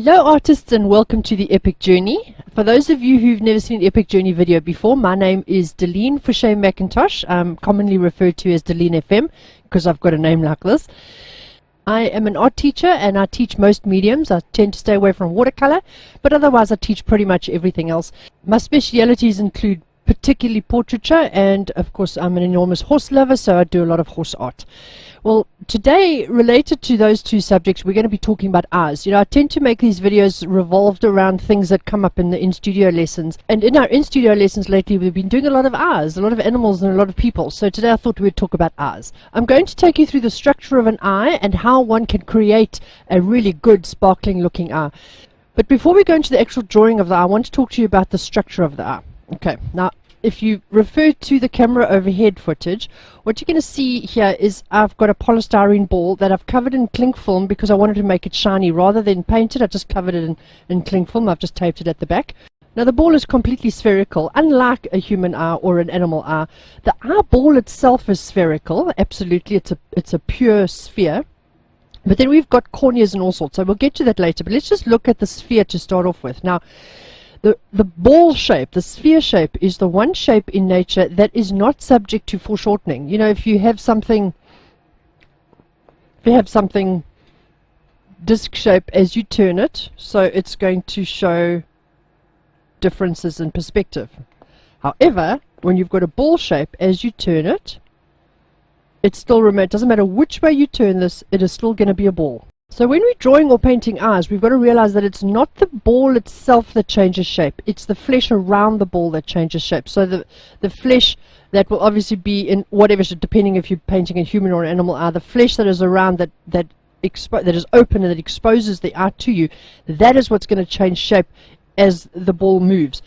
Hello artists and welcome to the Epic Journey. For those of you who've never seen an Epic Journey video before, my name is Dalene McIntosh. I'm commonly referred to as Dalene FM because I've got a name like this. I am an art teacher and I teach most mediums. I tend to stay away from watercolor, but otherwise I teach pretty much everything else. My specialities include particularly portraiture, and of course I'm an enormous horse lover, so I do a lot of horse art. Well, today, related to those two subjects, we're going to be talking about eyes. You know, I tend to make these videos revolved around things that come up in the in-studio lessons. And in our in-studio lessons lately, we've been doing a lot of eyes, a lot of animals and a lot of people. So today I thought we'd talk about eyes. I'm going to take you through the structure of an eye and how one can create a really good, sparkling looking eye. But before we go into the actual drawing of the eye, I want to talk to you about the structure of the eye. Okay, now, if you refer to the camera overhead footage, what you're going to see here is I've got a polystyrene ball that I've covered in cling film because I wanted to make it shiny rather than paint it. I just covered it in cling film. I've just taped it at the back. Now the ball is completely spherical, unlike a human eye or an animal eye. The eyeball itself is spherical, absolutely. It's a pure sphere. But then we've got corneas and all sorts, so we'll get to that later. But let's just look at the sphere to start off with. Now, the ball shape, the sphere shape, is the one shape in nature that is not subject to foreshortening. You know, if you have something disc shape, as you turn it, so it's going to show differences in perspective. However, when you've got a ball shape, as you turn it, it still remains. It doesn't matter which way you turn this, it is still going to be a ball. So when we're drawing or painting eyes, we've got to realize that it's not the ball itself that changes shape. It's the flesh around the ball that changes shape. So the flesh that will obviously be in whatever shape, depending if you're painting a human or an animal eye, the flesh that is around that is open and that exposes the eye to you, that is what's going to change shape as the ball moves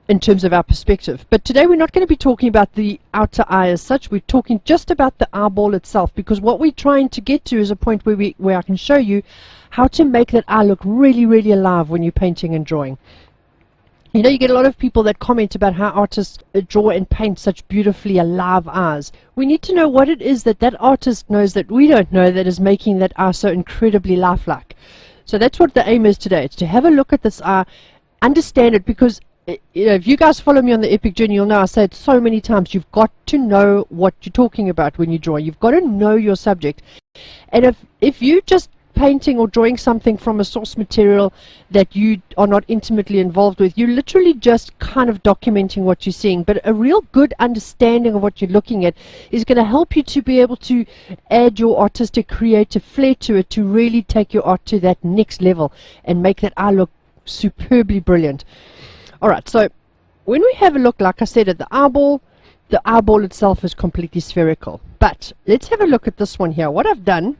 in terms of our perspective. But today we're not going to be talking about the outer eye as such. We're talking just about the eyeball itself, because what we're trying to get to is a point where I can show you how to make that eye look really, really alive when you're painting and drawing. You know, you get a lot of people that comment about how artists draw and paint such beautifully alive eyes. We need to know what it is that artist knows that we don't know that is making that eye so incredibly lifelike. So that's what the aim is today. It's to have a look at this eye, understand it, because you know, if you guys follow me on the Epic Journey, you'll know I say it so many times. You've got to know what you're talking about when you draw. You've got to know your subject. And if you're just painting or drawing something from a source material that you are not intimately involved with, you're literally just kind of documenting what you're seeing. But a real good understanding of what you're looking at is going to help you to be able to add your artistic creative flair to it, to really take your art to that next level and make that eye look superbly brilliant. Alright, so when we have a look, like I said, at the eyeball itself is completely spherical. But let's have a look at this one here. What I've done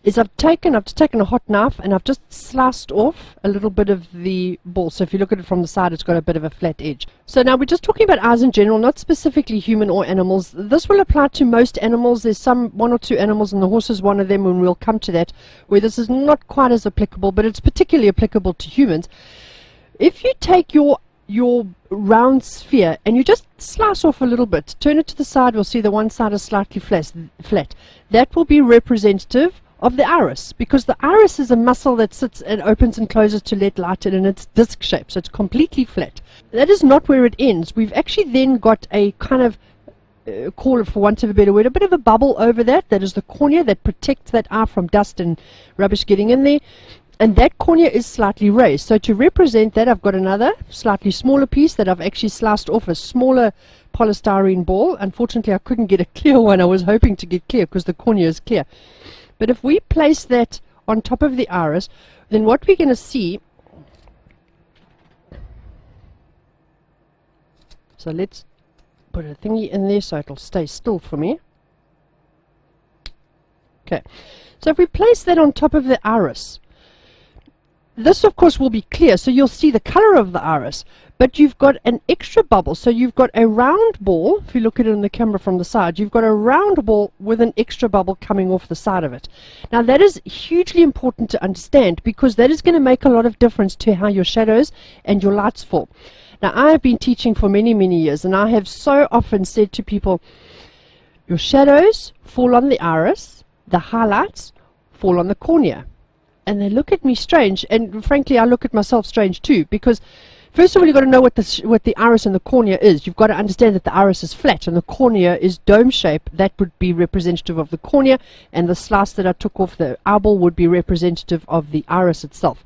is I've taken a hot knife and I've just sliced off a little bit of the ball. So if you look at it from the side, it's got a bit of a flat edge. So now we're just talking about eyes in general, not specifically human or animals. This will apply to most animals. There's one or two animals, and the horse is one of them, and we'll come to that, where this is not quite as applicable, but it's particularly applicable to humans. If you take your round sphere and you just slice off a little bit, turn it to the side, we'll see the one side is slightly flat. That will be representative of the iris, because the iris is a muscle that sits and opens and closes to let light in, and it's disc shaped, so it's completely flat. That is not where it ends. We've actually then got a kind of call it, for want of a better word, a bit of a bubble over that. That is the cornea that protects that eye from dust and rubbish getting in there. And that cornea is slightly raised. So to represent that, I've got another slightly smaller piece that I've actually sliced off a smaller polystyrene ball. Unfortunately, I couldn't get a clear one. I was hoping to get clear because the cornea is clear. But if we place that on top of the iris, then what we're going to see... So let's put a thingy in there so it'll stay still for me. Okay. So if we place that on top of the iris... This, of course, will be clear, so you'll see the color of the iris, but you've got an extra bubble. So you've got a round ball. If you look at it in the camera from the side, you've got a round ball with an extra bubble coming off the side of it. Now, that is hugely important to understand, because that is going to make a lot of difference to how your shadows and your lights fall. Now, I have been teaching for many, many years, and I have so often said to people, your shadows fall on the iris, the highlights fall on the cornea. they look at me strange, and frankly I look at myself strange too, because first of all, you've got to know what the iris and the cornea is. You've got to understand that the iris is flat and the cornea is dome shape. That would be representative of the cornea, and the slice that I took off the eyeball would be representative of the iris itself.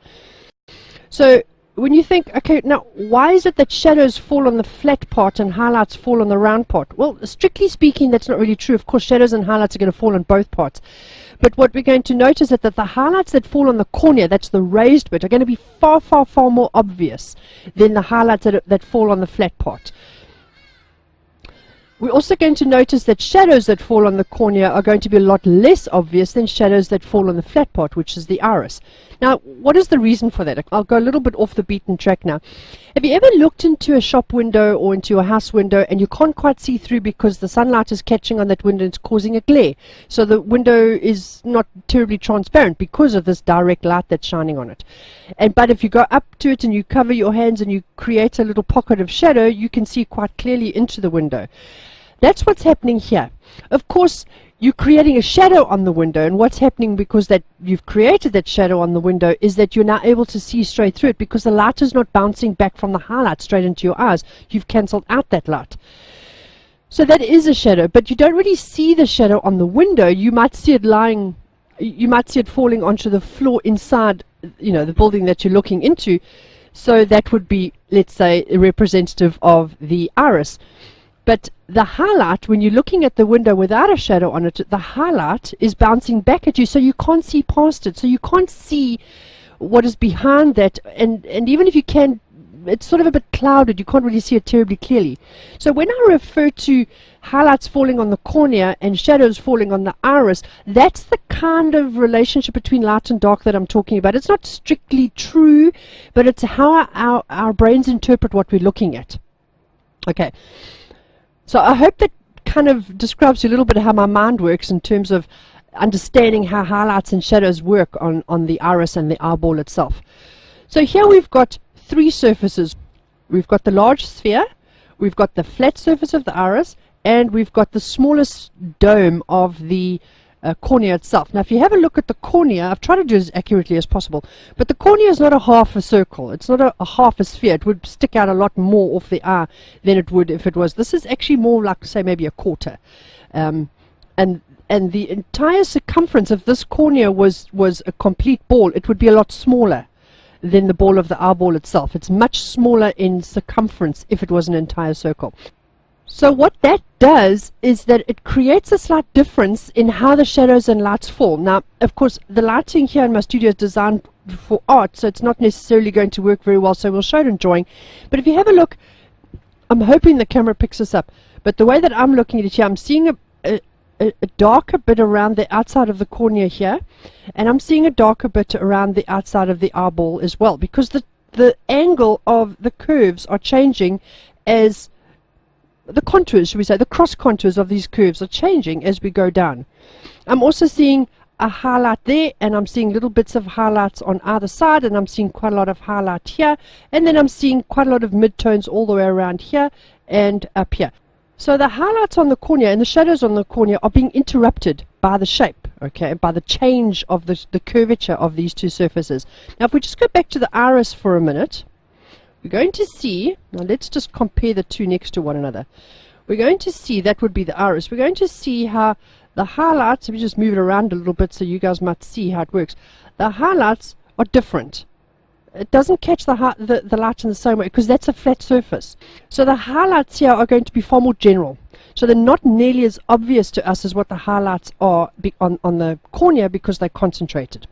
So when you think, okay, now why is it that shadows fall on the flat part and highlights fall on the round part? Well, strictly speaking, that's not really true. Of course, shadows and highlights are going to fall on both parts. But what we're going to notice is that the highlights that fall on the cornea, that's the raised bit, are going to be far, far, far more obvious than the highlights that fall on the flat part. We're also going to notice that shadows that fall on the cornea are going to be a lot less obvious than shadows that fall on the flat part, which is the iris. Now, what is the reason for that? I'll go a little bit off the beaten track now. Have you ever looked into a shop window or into a house window and you can't quite see through because the sunlight is catching on that window and it's causing a glare? So the window is not terribly transparent because of this direct light that's shining on it. But if you go up to it and you cover your hands and you create a little pocket of shadow, you can see quite clearly into the window. That's what's happening here. Of course, you're creating a shadow on the window, and what's happening because that you've created that shadow on the window is that you're now able to see straight through it because the light is not bouncing back from the highlight straight into your eyes. You've cancelled out that light. So that is a shadow, but you don't really see the shadow on the window. You might see it lying, you might see it falling onto the floor inside, the building that you're looking into. So that would be, let's say, representative of the iris. But the highlight, when you're looking at the window without a shadow on it, the highlight is bouncing back at you, so you can't see past it. So you can't see what is behind that. And even if you can, it's sort of a bit clouded. You can't really see it terribly clearly. So when I refer to highlights falling on the cornea and shadows falling on the iris, that's the kind of relationship between light and dark that I'm talking about. It's not strictly true, but it's how our brains interpret what we're looking at. Okay. So I hope that kind of describes you a little bit of how my mind works in terms of understanding how highlights and shadows work on the iris and the eyeball itself. So here we've got three surfaces. We've got the large sphere, we've got the flat surface of the iris, and we've got the smallest dome of the cornea itself. Now if you have a look at the cornea, I've tried to do as accurately as possible, but the cornea is not a half a circle. It's not a half a sphere. It would stick out a lot more off the eye than it would if it was. This is actually more like, say, maybe a quarter. And the entire circumference of this cornea was a complete ball. It would be a lot smaller than the ball of the eyeball itself. It's much smaller in circumference if it was an entire circle. So what that does is that it creates a slight difference in how the shadows and lights fall. Now, of course, the lighting here in my studio is designed for art, so it's not necessarily going to work very well, so we'll show it in drawing. But if you have a look, I'm hoping the camera picks this up, but the way that I'm looking at it here, I'm seeing a darker bit around the outside of the cornea here, and I'm seeing a darker bit around the outside of the eyeball as well, because the angle of the curves are changing as the contours, should we say, the cross contours of these curves are changing as we go down. I'm also seeing a highlight there, and I'm seeing little bits of highlights on either side, and I'm seeing quite a lot of highlight here, and then I'm seeing quite a lot of midtones all the way around here and up here. So the highlights on the cornea and the shadows on the cornea are being interrupted by the shape, okay, by the change of the curvature of these two surfaces. Now if we just go back to the iris for a minute, we're going to see, now let's just compare the two next to one another. We're going to see, that would be the iris, we're going to see how the highlights, let me just move it around a little bit so you guys might see how it works. The highlights are different. It doesn't catch the light in the same way because that's a flat surface. So the highlights here are going to be far more general. So they're not nearly as obvious to us as what the highlights are on the cornea because they're concentrated.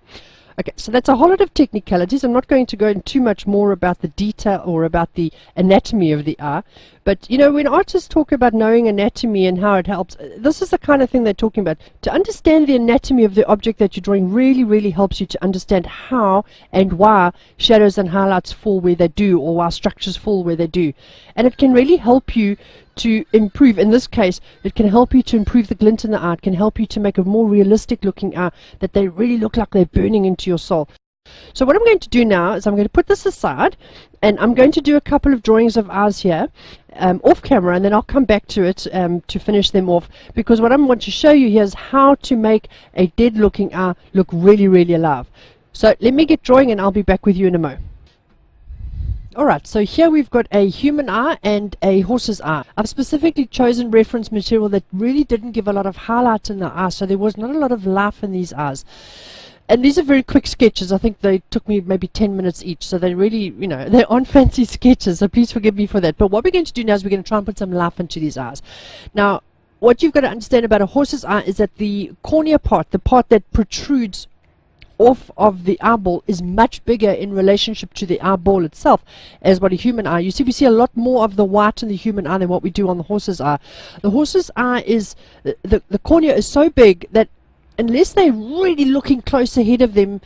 Okay, so that's a whole lot of technicalities. I'm not going to go into too much more about the detail or about the anatomy of the eye. But, when artists talk about knowing anatomy and how it helps, this is the kind of thing they're talking about. To understand the anatomy of the object that you're drawing really, really helps you to understand how and why shadows and highlights fall where they do, or why structures fall where they do. And it can really help you to improve. In this case, it can help you to improve the glint in the eye. It can help you to make a more realistic looking eye, that they really look like they're burning into your soul. So what I'm going to do now is I'm going to put this aside, and I'm going to do a couple of drawings of eyes here off camera, and then I'll come back to it to finish them off, because what I want to show you here is how to make a dead looking eye look really, really alive. So let me get drawing and I'll be back with you in a mo. Alright, so here we've got a human eye and a horse's eye. I've specifically chosen reference material that really didn't give a lot of highlight in the eye, so there was not a lot of life in these eyes. And these are very quick sketches. I think they took me maybe 10 minutes each, so they really, you know, they aren't fancy sketches, so please forgive me for that. But what we're going to do now is we're going to try and put some life into these eyes. Now, what you've got to understand about a horse's eye is that the cornea part, the part that protrudes off of the eyeball, is much bigger in relationship to the eyeball itself as what a human eye. You see, we see a lot more of the white in the human eye than what we do on the horse's eye. The horse's eye is, the cornea is so big that unless they're really looking close ahead of them,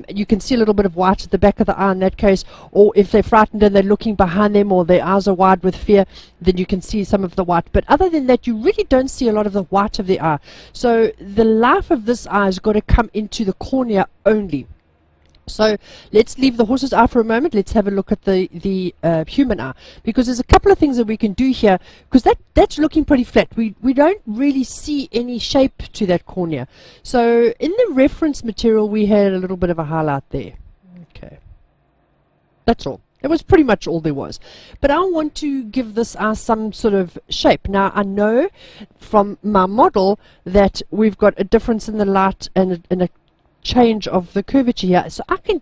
you can see a little bit of white at the back of the eye in that case, or if they're frightened and they're looking behind them or their eyes are wide with fear, then you can see some of the white. But other than that, you really don't see a lot of the white of the eye. So the life of this eye has got to come into the cornea only. So let's leave the horse's eye for a moment. Let's have a look at the human eye, because there's a couple of things that we can do here, because that's looking pretty flat. We don't really see any shape to that cornea. So in the reference material we had a little bit of a highlight there. Okay, that's all. That was pretty much all there was. But I want to give this eye some sort of shape. Now I know from my model that we've got a difference in the light and a change of the curvature here, so I can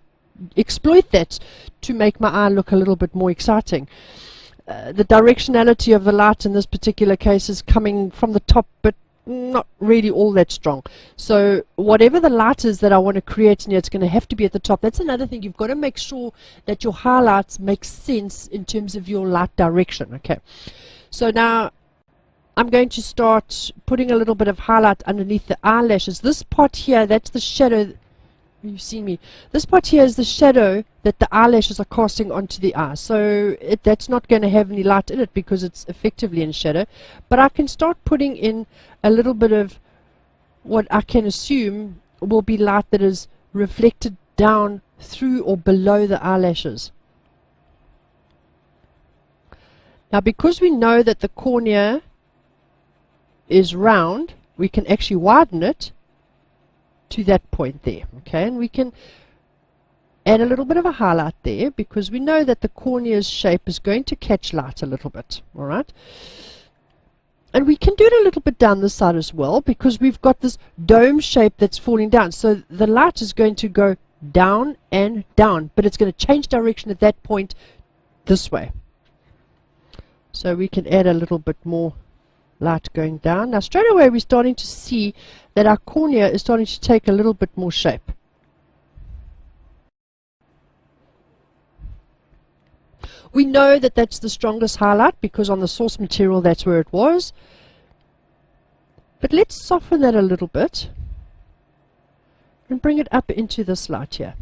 exploit that to make my eye look a little bit more exciting. The directionality of the light in this particular case is coming from the top, but not really all that strong. So whatever the light is that I want to create in here, it's going to have to be at the top. That's another thing. You've got to make sure that your highlights make sense in terms of your light direction. Okay, so now I'm going to start putting a little bit of highlight underneath the eyelashes. This part here, that's the shadow. You see me. This part here is the shadow that the eyelashes are casting onto the eye. So that's not going to have any light in it because it's effectively in shadow. But I can start putting in a little bit of what I can assume will be light that is reflected down through or below the eyelashes. Now, because we know that the cornea is round, we can actually widen it to that point there. Okay, and we can add a little bit of a highlight there because we know that the cornea's shape is going to catch light a little bit. Alright, and we can do it a little bit down this side as well, because we've got this dome shape that's falling down, so the light is going to go down and down, but it's going to change direction at that point this way. So we can add a little bit more light going down. Now straight away we're starting to see that our cornea is starting to take a little bit more shape. We know that that's the strongest highlight because on the source material that's where it was. But let's soften that a little bit and bring it up into this light here.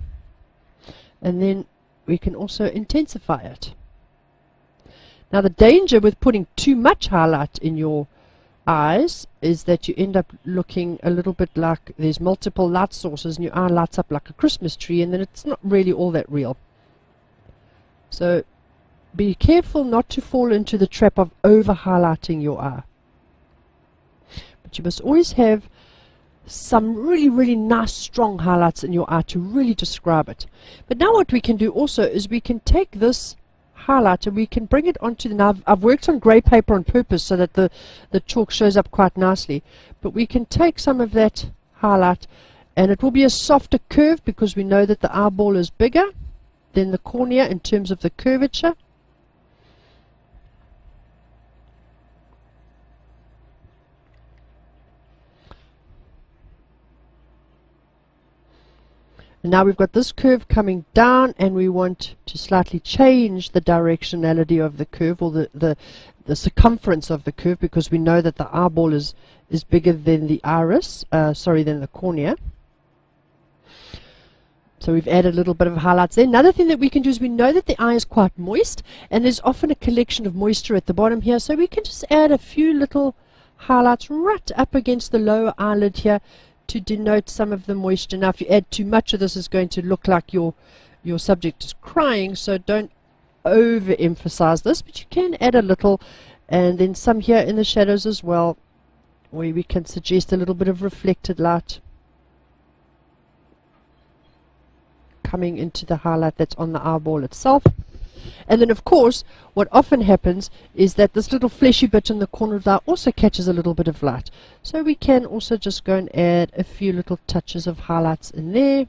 And then we can also intensify it. Now the danger with putting too much highlight in your eyes is that you end up looking a little bit like there's multiple light sources and your eye lights up like a Christmas tree, and then it's not really all that real. So be careful not to fall into the trap of over highlighting your eye. But you must always have some really nice strong highlights in your eye to really describe it. But now what we can do also is we can take this highlight and we can bring it onto the, now I've worked on grey paper on purpose so that the chalk shows up quite nicely, but we can take some of that highlight and it will be a softer curve because we know that the eyeball is bigger than the cornea in terms of the curvature. And now we've got this curve coming down and we want to slightly change the directionality of the curve, or the circumference of the curve, because we know that the eyeball is bigger than the iris, than the cornea. So we've added a little bit of highlights there. Another thing that we can do is we know that the eye is quite moist and there's often a collection of moisture at the bottom here, so we can just add a few little highlights right up against the lower eyelid here to denote some of the moisture. Now if you add too much of this, it's going to look like your subject is crying, so don't overemphasize this, but you can add a little, and then some here in the shadows as well, where we can suggest a little bit of reflected light. coming into the highlight that's on the eyeball itself. And then, of course, what often happens is that this little fleshy bit in the corner of the eye also catches a little bit of light. So we can also just go and add a few little touches of highlights in there.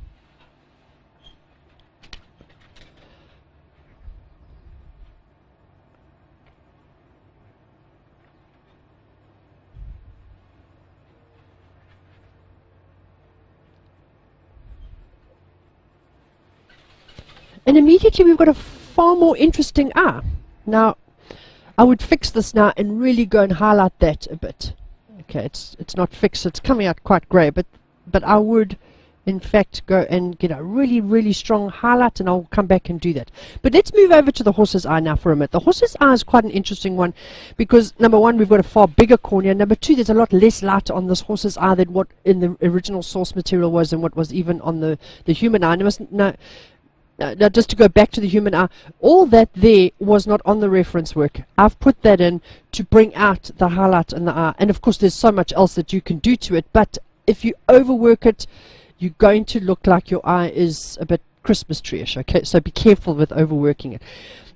And immediately we've got a far more interesting eye. Now, I would fix this now and really go and highlight that a bit. Okay, it's not fixed, it's coming out quite grey, but I would in fact go and get a really, really strong highlight, and I'll come back and do that. But let's move over to the horse's eye now for a minute. The horse's eye is quite an interesting one because, number one, we've got a far bigger cornea. Number two, there's a lot less light on this horse's eye than what in the original source material was and what was even on the human eye. Now, just to go back to the human eye, all that there was not on the reference work. I've put that in to bring out the highlight in the eye. And of course, there's so much else that you can do to it. But if you overwork it, you're going to look like your eye is a bit Christmas tree-ish. Okay, so be careful with overworking it.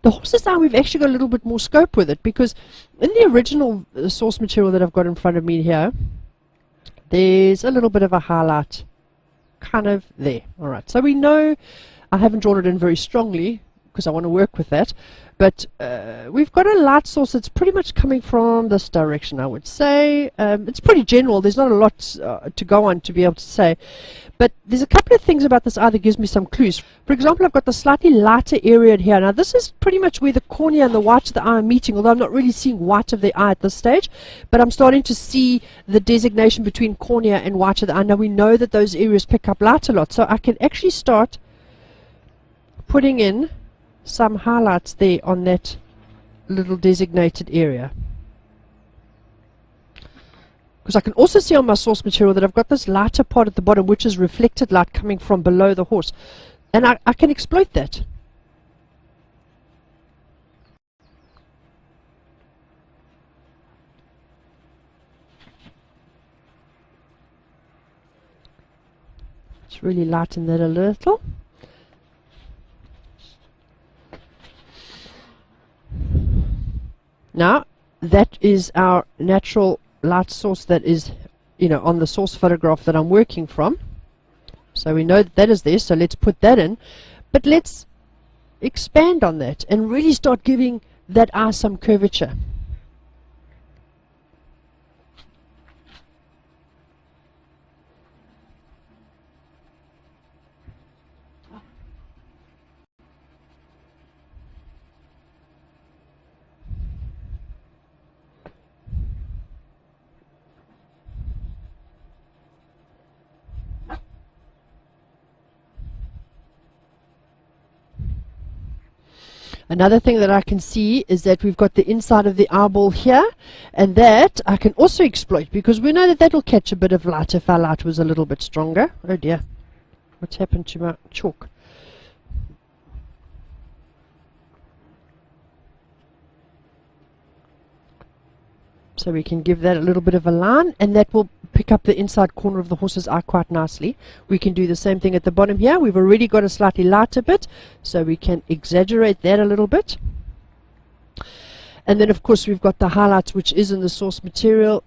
The horse's eye, we've actually got a little bit more scope with it, because in the original source material that I've got in front of me here, there's a little bit of a highlight kind of there. All right, so we know I haven't drawn it in very strongly because I want to work with that, but we've got a light source that's pretty much coming from this direction, I would say. It's pretty general. There's not a lot to go on to be able to say, but there's a couple of things about this eye that gives me some clues. For example, I've got the slightly lighter area here. Now, this is pretty much where the cornea and the white of the eye are meeting, although I'm not really seeing white of the eye at this stage, but I'm starting to see the designation between cornea and white of the eye. Now, we know that those areas pick up light a lot, so I can actually start putting in some highlights there on that little designated area. Because I can also see on my source material that I've got this lighter part at the bottom, which is reflected light coming from below the horse. And I can exploit that. Let's really lighten that a little. Now, that is our natural light source that is, on the source photograph that I'm working from. So we know that that is there, so let's put that in. But let's expand on that and really start giving that eye some curvature. Another thing that I can see is that we've got the inside of the eyeball here, and that I can also exploit, because we know that that will catch a bit of light if our light was a little bit stronger. Oh dear, what's happened to my chalk? So we can give that a little bit of a line, and that will pick up the inside corner of the horse's eye quite nicely. We can do the same thing at the bottom here. We've already got a slightly lighter bit, so we can exaggerate that a little bit. And then, of course, we've got the highlights, which is in the source material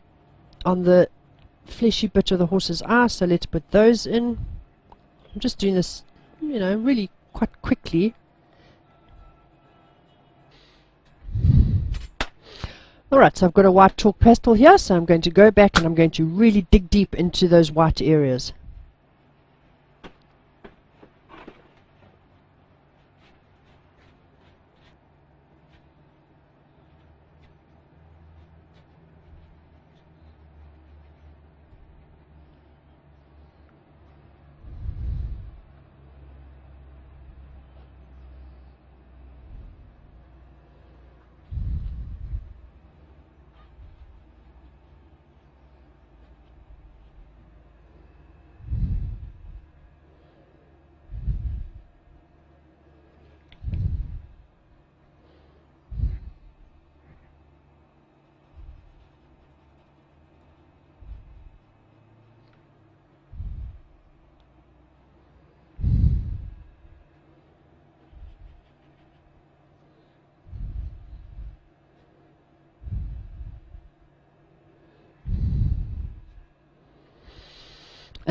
on the fleshy bit of the horse's eye, so let's put those in. I'm just doing this, really quite quickly. Alright, so I've got a white chalk pastel here, so I'm going to go back and I'm going to really dig deep into those white areas.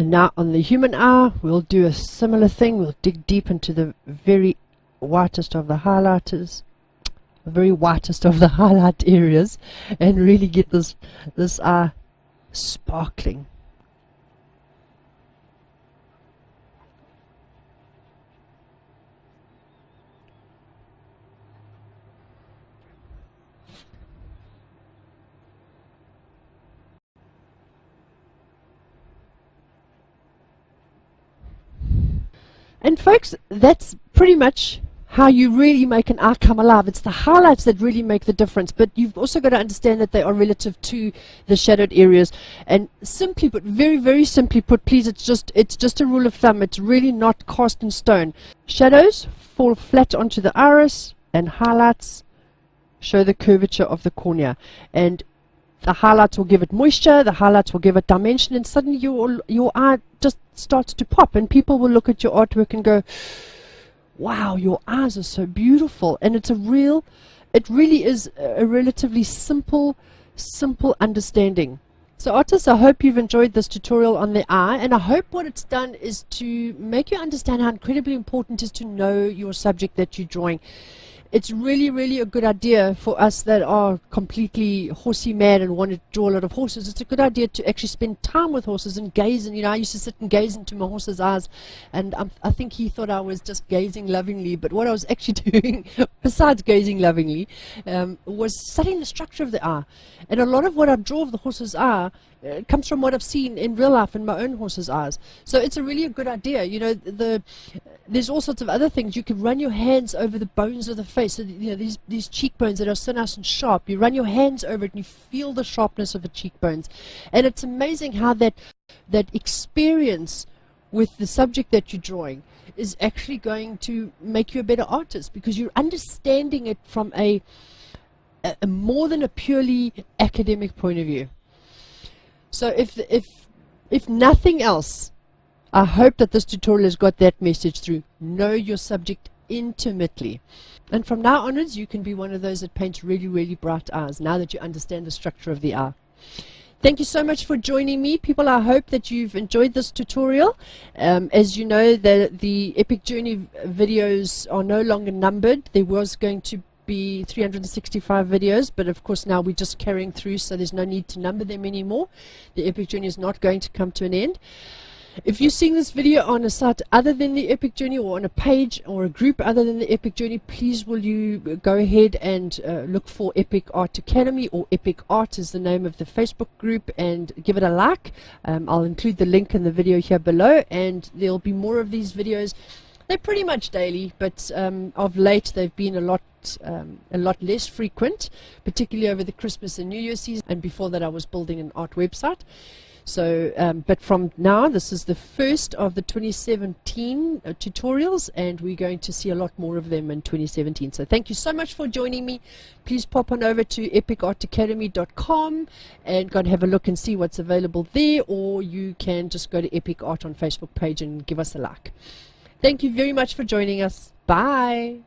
And now on the human eye, we'll do a similar thing. We'll dig deep into the very whitest of the highlighters, the very whitest of the highlight areas, and really get this eye sparkling. And folks, that's pretty much how you really make an eye come alive. It's the highlights that really make the difference, but you've also got to understand that they are relative to the shadowed areas. And simply put, very, very simply put, please, it's just a rule of thumb. It's really not cast in stone. Shadows fall flat onto the iris, and highlights show the curvature of the cornea. And the highlights will give it moisture, the highlights will give it dimension, and suddenly your eye just starts to pop, and people will look at your artwork and go, wow, your eyes are so beautiful. And it really is a relatively simple understanding. So artists, I hope you've enjoyed this tutorial on the eye, and I hope what it's done is to make you understand how incredibly important it is to know your subject that you're drawing. It's really, really a good idea for us that are completely horsey mad and want to draw a lot of horses. It's a good idea to actually spend time with horses and gaze. And, I used to sit and gaze into my horse's eyes, and I think he thought I was just gazing lovingly. But what I was actually doing, besides gazing lovingly, was studying the structure of the eye. And a lot of what I draw of the horse's eye comes from what I've seen in real life in my own horse's eyes. So it's a really a good idea. There's all sorts of other things. You can run your hands over the bones of the face. So, these cheekbones that are so nice and sharp, you run your hands over it and you feel the sharpness of the cheekbones. And it's amazing how that experience with the subject that you're drawing is actually going to make you a better artist, because you're understanding it from a more than a purely academic point of view. So if nothing else, I hope that this tutorial has got that message through. Know your subject intimately. And from now onwards, you can be one of those that paints really, really bright eyes, now that you understand the structure of the eye. Thank you so much for joining me, people. I hope that you've enjoyed this tutorial. As you know, the Epic Journey videos are no longer numbered. There was going to be 365 videos, but of course now we're just carrying through, so there's no need to number them anymore. The Epic Journey is not going to come to an end. If you're seeing this video on a site other than the Epic Journey, or on a page or a group other than the Epic Journey, please will you go ahead and look for Epic Art Academy, or Epic Art is the name of the Facebook group, and give it a like. I'll include the link in the video here below, and there'll be more of these videos. They're pretty much daily, but of late they've been a lot less frequent, particularly over the Christmas and New Year season, and before that I was building an art website. So but from now, this is the first of the 2017 tutorials, and we're going to see a lot more of them in 2017. So thank you so much for joining me. Please pop on over to epicartacademy.com and go and have a look and see what's available there, or you can just go to Epic Art on Facebook page and give us a like. Thank you very much for joining us. Bye.